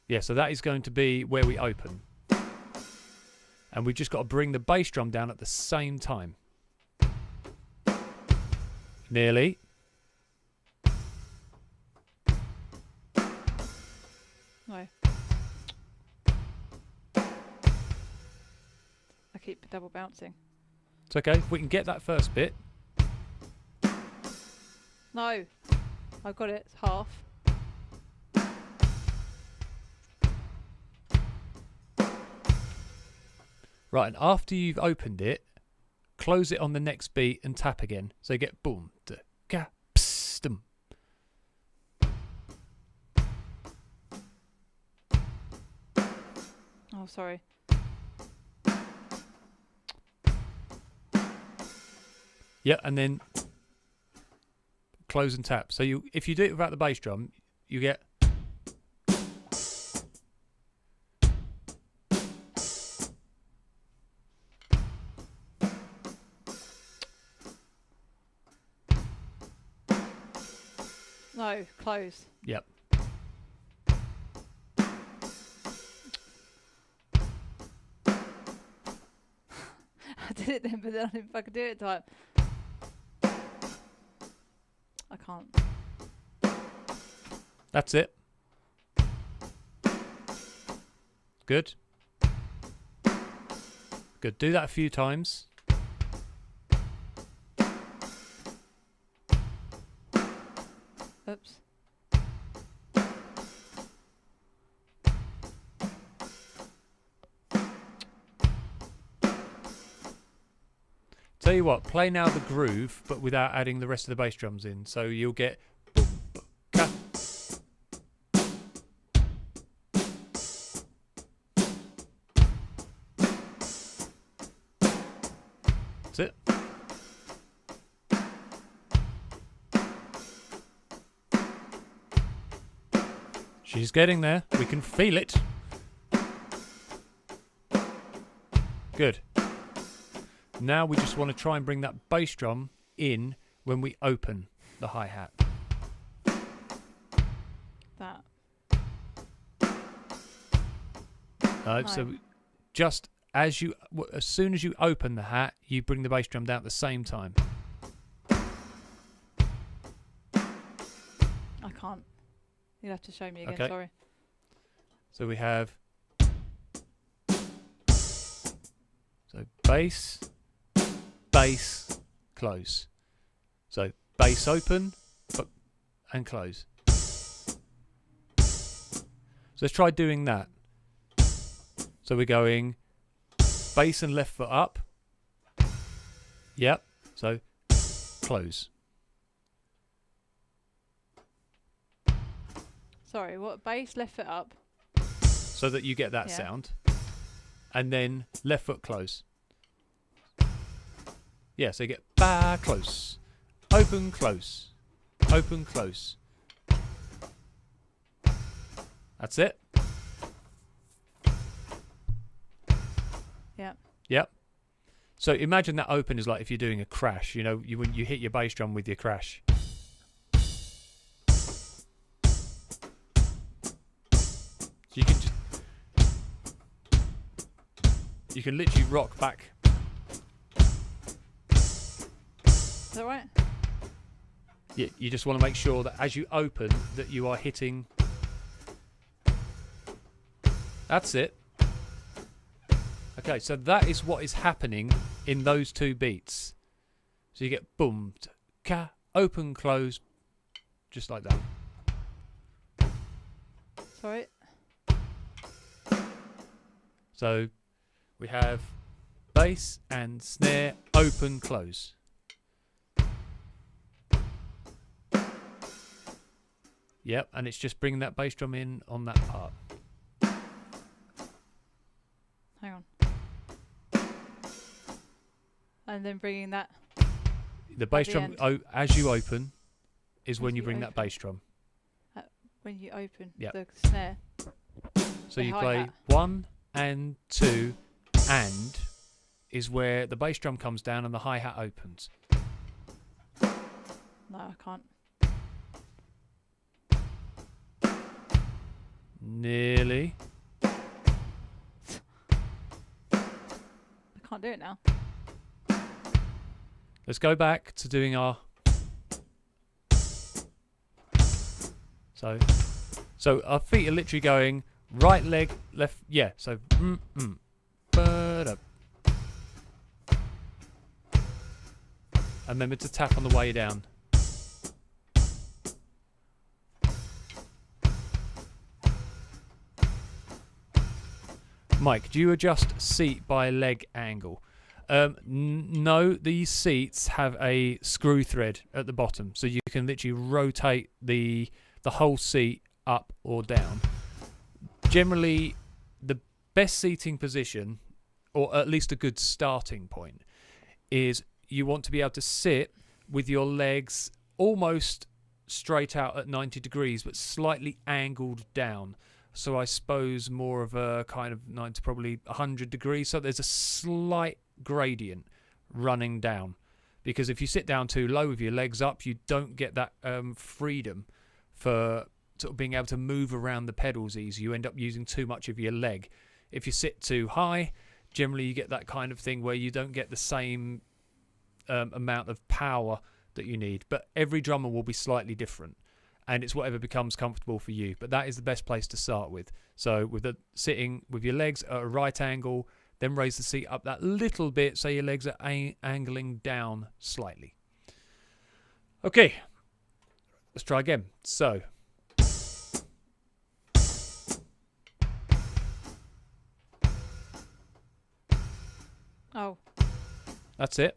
Yeah, so that is going to be where we open. And we've just got to bring the bass drum down at the same time. Nearly. No. I keep double bouncing. It's okay. If we can get that first bit. No. I've got it. It's half. Right, and after you've opened it, close it on the next beat and tap again. So you get boom, da, ka, pss, dum. Oh, sorry. Yeah, and then close and tap. So if you do it without the bass drum, you get. No, close. Yep. I did it then, but then I didn't fucking do it in time. I can't. That's it. Good. Good. Do that a few times. Oops. Tell tell you what, play now the groove, but without adding the rest of the bass drums in. So you'll get boom, ka. That's it. She's getting there. We can feel it. Good. Now we just want to try and bring that bass drum in when we open the hi-hat. That. No. So just as soon as you open the hat, you bring the bass drum down at the same time. I can't. You'll have to show me again, Okay. sorry. So we have bass, bass, close. So bass open and close. So let's try doing that. So we're going bass and left foot up. Yep. So close. Sorry, what? Bass, left foot up. So that you get that Yeah. sound. And then left foot close. Yeah, so you get ba close. Open close. Open close. That's it. Yeah. Yep. So imagine that open is like if you're doing a crash, you know, when you hit your bass drum with your crash. So you can literally rock back. Is that right? You just want to make sure that as you open that you are hitting. That's it. Okay, so that is what is happening in those two beats. So you get boom, ka, open, close, just like that. Sorry. So we have bass and snare, open, close. Yep, and it's just bringing that bass drum in on that part. Hang on. And then bringing that. The bass the drum, end. as you open, is when As you you bring that open. bass drum. When you open Yep. the snare. So The you play hi-hat. 1 and 2 and is where the bass drum comes down and the hi-hat opens. No, I can't. Nearly. I can't do it now. Let's go back to doing our... So our feet are literally going right leg, left... Yeah, so... Ba-da. And remember to tap on the way down. Mike, do you adjust seat by leg angle? No, these seats have a screw thread at the bottom, so you can literally rotate the whole seat up or down. Generally, the best seating position, or at least a good starting point, is you want to be able to sit with your legs almost straight out at 90 degrees, but slightly angled down. So I suppose more of a kind of 90 to probably 100 degrees. So there's a slight gradient running down. Because if you sit down too low with your legs up, you don't get that freedom for sort of being able to move around the pedals easy. You end up using too much of your leg. If you sit too high, generally you get that kind of thing where you don't get the same amount of power that you need. But every drummer will be slightly different. And it's whatever becomes comfortable for you. But that is the best place to start with. So with the sitting with your legs at a right angle, then raise the seat up that little bit so your legs are angling down slightly. Okay, let's try again. So. Oh. That's it.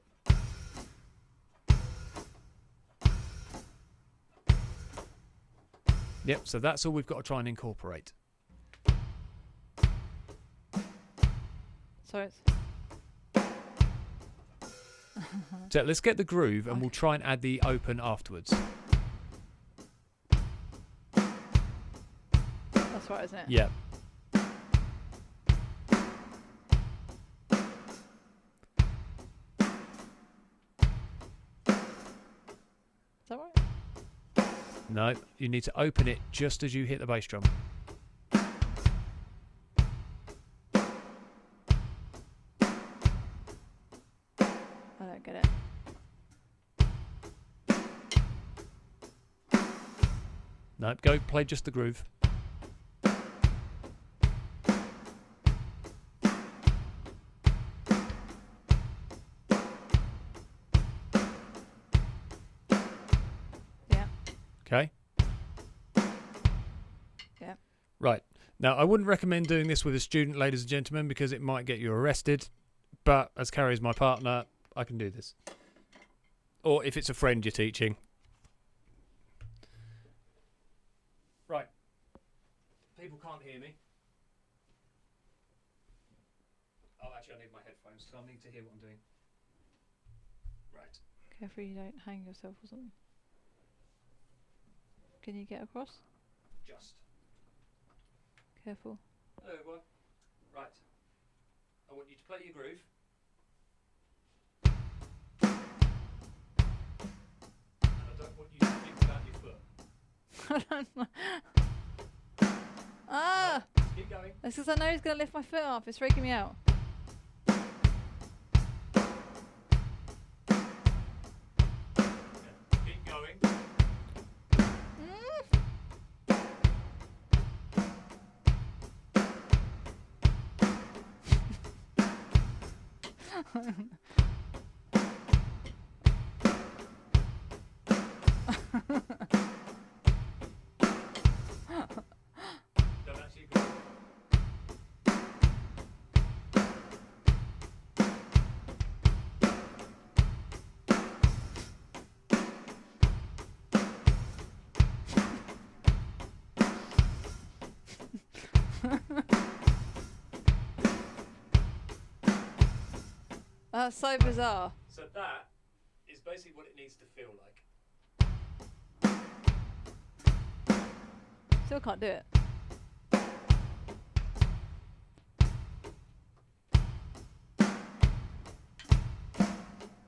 Yep, so that's all we've got to try and incorporate. So it's... So let's get the groove and Okay. we'll try and add the open afterwards. That's right, isn't it? Yep. Is that right? No, you need to open it just as you hit the bass drum. I don't get it. No, go play just the groove. Yeah. Okay. Yeah. Right. Now, I wouldn't recommend doing this with a student, ladies and gentlemen, because it might get you arrested. But as Carrie's my partner, I can do this. Or if it's a friend you're teaching. Right. People can't hear me. Oh, actually, I need my headphones, so I need to hear what I'm doing. Right. Careful you don't hang yourself or something. Can you get across? Just. Careful. Hello, everyone. Right. I want you to play your groove. And I don't want you to think about your foot. I don't know. Ah! Keep going. That's because I know he's going to lift my foot up. It's freaking me out. Keep going. Don't actually go. That's so bizarre. So that is basically what it needs to feel like. Still can't do it.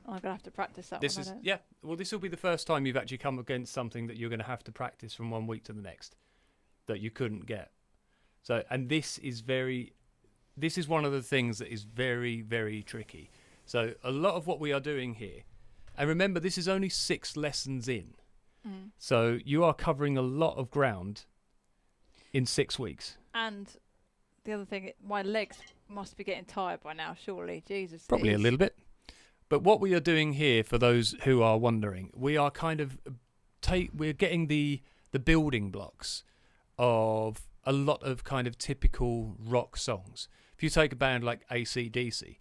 I'm going to have to practice that This one. is well, this will be the first time you've actually come against something that you're going to have to practice from one week to the next that you couldn't get. So, and this is one of the things that is very, very tricky. So a lot of what we are doing here, and remember, this is only 6 lessons in. Mm. So you are covering a lot of ground in 6 weeks. And the other thing, my legs must be getting tired by now, surely. Jesus. Probably a these- little bit. But what we are doing here, for those who are wondering, we are kind of we're getting the building blocks of a lot of kind of typical rock songs. If you take a band like AC/DC,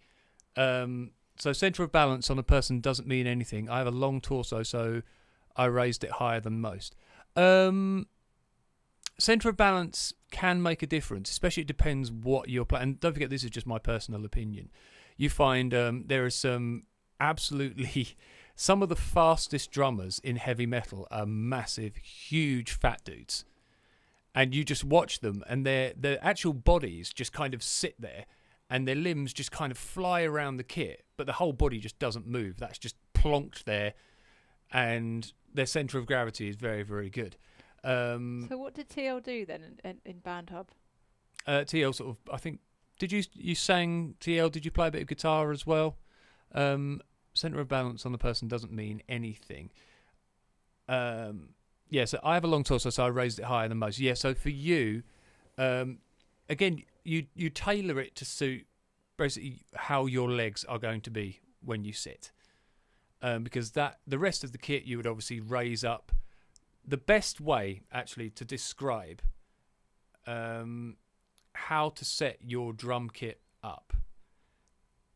so centre of balance on a person doesn't mean anything. I have a long torso, so I raised it higher than most. Centre of balance can make a difference, especially it depends what you're playing. And don't forget, this is just my personal opinion. You find there are some some of the fastest drummers in heavy metal are massive, huge, fat dudes. And you just watch them, and their actual bodies just kind of sit there, and their limbs just kind of fly around the kit, but the whole body just doesn't move. That's just plonked there, and their centre of gravity is very, very good. So what did TL do then in Band Hub? TL sort of, I think, did you sang TL? Did you play a bit of guitar as well? Centre of balance on the person doesn't mean anything. Yeah, so I have a long torso, so I raised it higher than most. Yeah, so for you, again, you tailor it to suit basically how your legs are going to be when you sit. Because the rest of the kit you would obviously raise up. The best way, actually, to describe how to set your drum kit up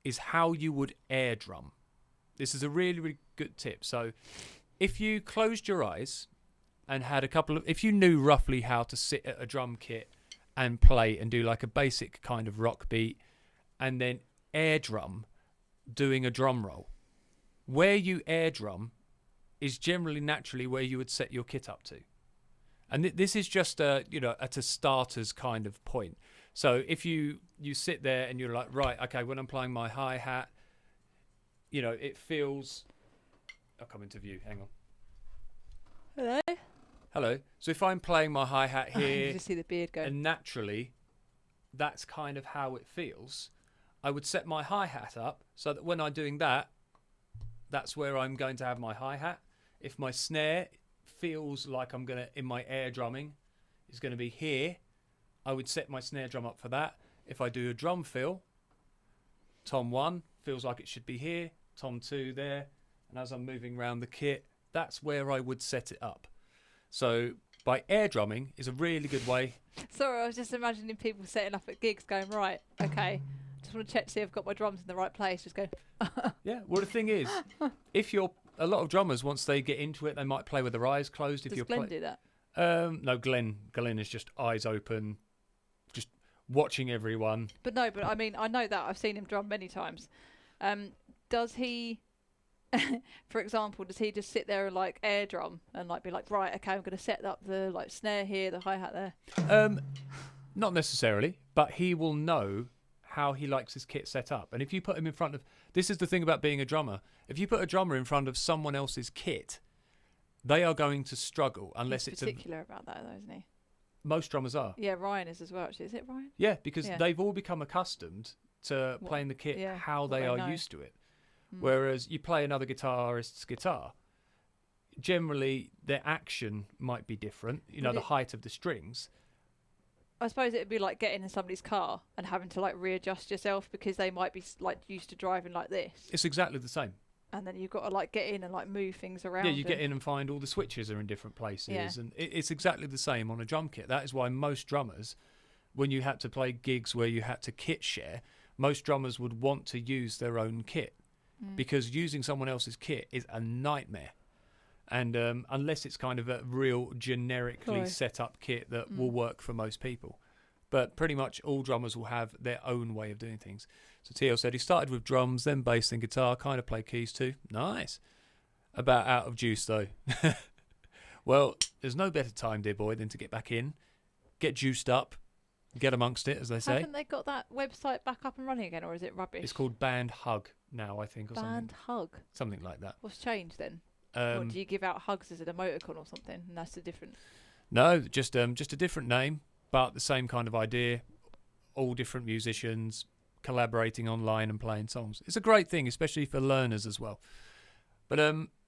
is how you would air drum. This is a really, really good tip. So if you closed your eyes and had a couple of, if you knew roughly how to sit at a drum kit and play and do like a basic kind of rock beat and then air drum doing a drum roll, where you air drum is generally naturally where you would set your kit up to. And this is just at a starter's kind of point. So if you sit there and you're like, right, okay, when I'm playing my hi-hat, it feels... I'll come into view, hang on. Hello? Hello. So if I'm playing my hi-hat here... You just see the beard go. And naturally, that's kind of how it feels. I would set my hi-hat up so that when I'm doing that, that's where I'm going to have my hi-hat. If my snare feels like I'm going to, in my air drumming, is going to be here, I would set my snare drum up for that. If I do a drum fill, tom 1 feels like it should be here, tom 2 there, and as I'm moving around the kit, that's where I would set it up. So by air drumming is a really good way. Sorry, I was just imagining people setting up at gigs going, right, okay, just want to check to see if I've got my drums in the right place. Just go. Yeah, well the thing is, if you're, a lot of drummers, once they get into it, they might play with their eyes closed. Does Glenn do that? No, Glenn is just eyes open, just watching everyone. But I mean, I know that. I've seen him drum many times. Does he, for example, does he just sit there and like air drum and like be like, right, okay, I'm going to set up the like snare here, the hi-hat there? Not necessarily, but he will know how he likes his kit set up. And if you put him in front of, this is the thing about being a drummer, if you put a drummer in front of someone else's kit, they are going to struggle unless He's it's particular about that though, isn't he? Most drummers are. Yeah, Ryan is as well, actually. Is it Ryan? Yeah, because they've all become accustomed to playing the kit how they are used to it. Whereas you play another guitarist's guitar, generally their action might be different, the height of the strings. I suppose it would be like getting in somebody's car and having to like readjust yourself because they might be like used to driving like this. It's exactly the same. And then you've got to like get in and like move things around. Yeah, you get in and find all the switches are in different places, and it's exactly the same on a drum kit. That is why most drummers, when you had to play gigs where you had to kit share, most drummers would want to use their own kit because using someone else's kit is a nightmare. And unless it's kind of a real generically set up kit that will work for most people. But pretty much all drummers will have their own way of doing things. So TL said he started with drums, then bass, then guitar, kind of play keys too. Nice. About out of juice though. Well, there's no better time, dear boy, than to get back in, get juiced up, get amongst it, as they say. Haven't they got that website back up and running again, or is it rubbish? It's called Band Hug now, I think, or Band Hug? Something like that. What's changed then? Or do you give out hugs as an emoticon or something, and that's a different... No, just a different name, but the same kind of idea. All different musicians collaborating online and playing songs. It's a great thing, especially for learners as well. But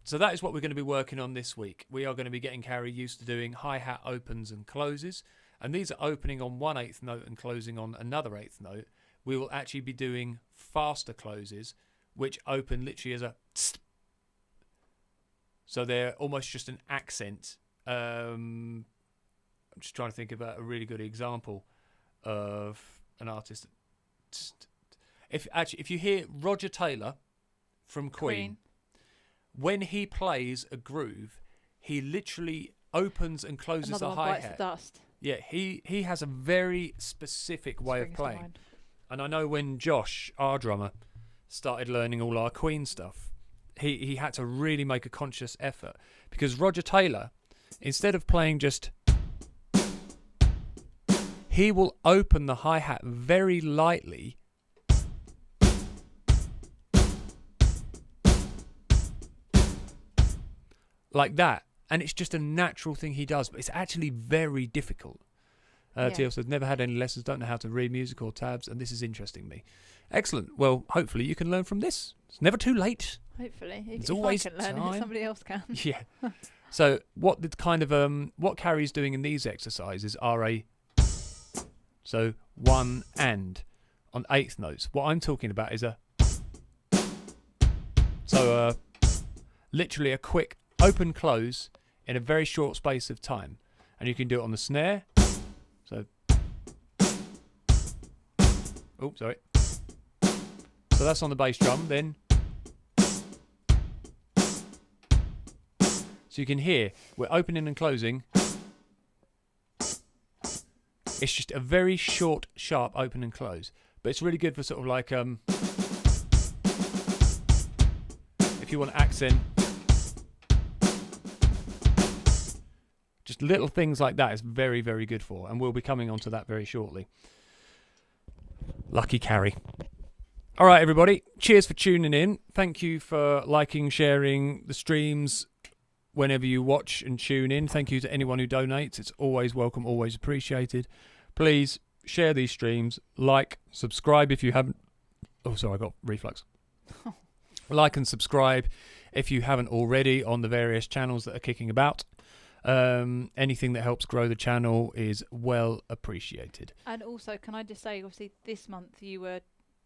so that is what we're going to be working on this week. We are going to be getting Carrie used to doing hi-hat opens and closes, and these are opening on 1/8 note and closing on another 1/8 note. We will actually be doing faster closes, which open literally as a tst. So they're almost just an accent. I'm just trying to think about a really good example of an artist. If you hear Roger Taylor from Queen, when he plays a groove, he literally opens and closes the hi-hat. Dust. Yeah, he has a very specific way of playing. And I know when Josh, our drummer, started learning all our Queen stuff, he had to really make a conscious effort, because Roger Taylor, instead of playing just, he will open the hi-hat very lightly like that, and it's just a natural thing he does, but it's actually very difficult. TL says, never had any lessons, don't know how to read music or tabs, and this is interesting me. Excellent. Well, hopefully you can learn from this. It's never too late. Hopefully. It's if always I can learn time. it, somebody else can. Yeah. So what the kind of what Carrie's doing in these exercises are so one and on 1/8 notes. What I'm talking about is literally a quick open close in a very short space of time, and you can do it on the snare. So, oh, sorry. So that's on the bass drum. Then, So you can hear we're opening and closing. It's just a very short, sharp open and close. But it's really good for sort of like if you want accent. Just little things like that is very, very good for. And we'll be coming on to that very shortly. Lucky Carrie. All right, everybody. Cheers for tuning in. Thank you for liking, sharing the streams whenever you watch and tune in. Thank you to anyone who donates. It's always welcome, always appreciated. Please share these streams. Like, subscribe if you haven't. Oh, sorry, I got reflux. Like and subscribe if you haven't already on the various channels that are kicking about. Anything that helps grow the channel is well appreciated. And also, can I just say, obviously, this month you were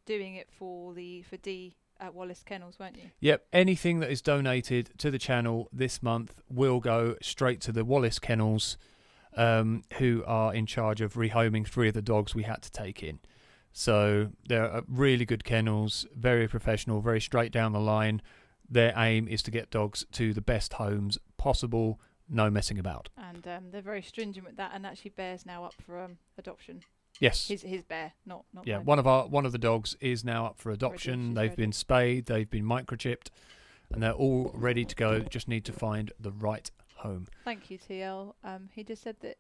doing it for D at Wallace Kennels, weren't you? Yep, anything that is donated to the channel this month will go straight to the Wallace Kennels, who are in charge of rehoming 3 of the dogs we had to take in. So they're really good kennels, very professional, very straight down the line. Their aim is to get dogs to the best homes possible, no messing about. And they're very stringent with that, and actually Bear's now up for adoption. Yes. His bear, not yeah. mine. One of the dogs is now up for adoption. They've been spayed. They've been microchipped, and they're all ready to go. Just need to find the right home. Thank you, TL. He just said that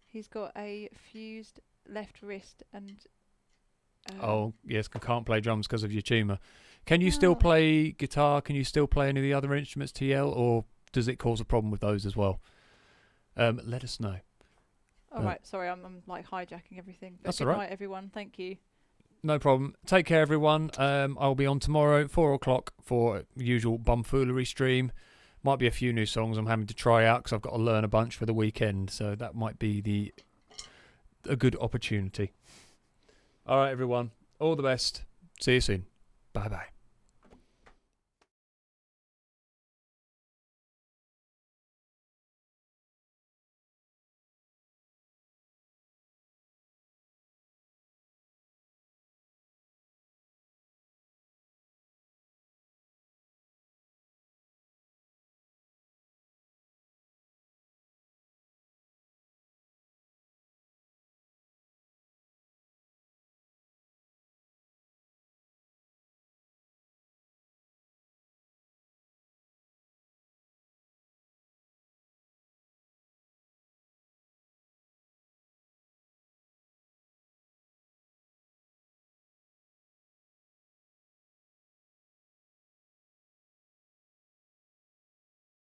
he's got a fused left wrist and. Oh yes, can't play drums because of your tumour. Can you still play guitar? Can you still play any of the other instruments, TL, or does it cause a problem with those as well? Let us know. All right, sorry, I'm like hijacking everything. But That's good all right. night, everyone. Thank you. No problem. Take care, everyone. I'll be on tomorrow, 4:00 for usual bumfoolery stream. Might be a few new songs I'm having to try out because I've got to learn a bunch for the weekend. So that might be a good opportunity. All right, everyone. All the best. See you soon. Bye-bye.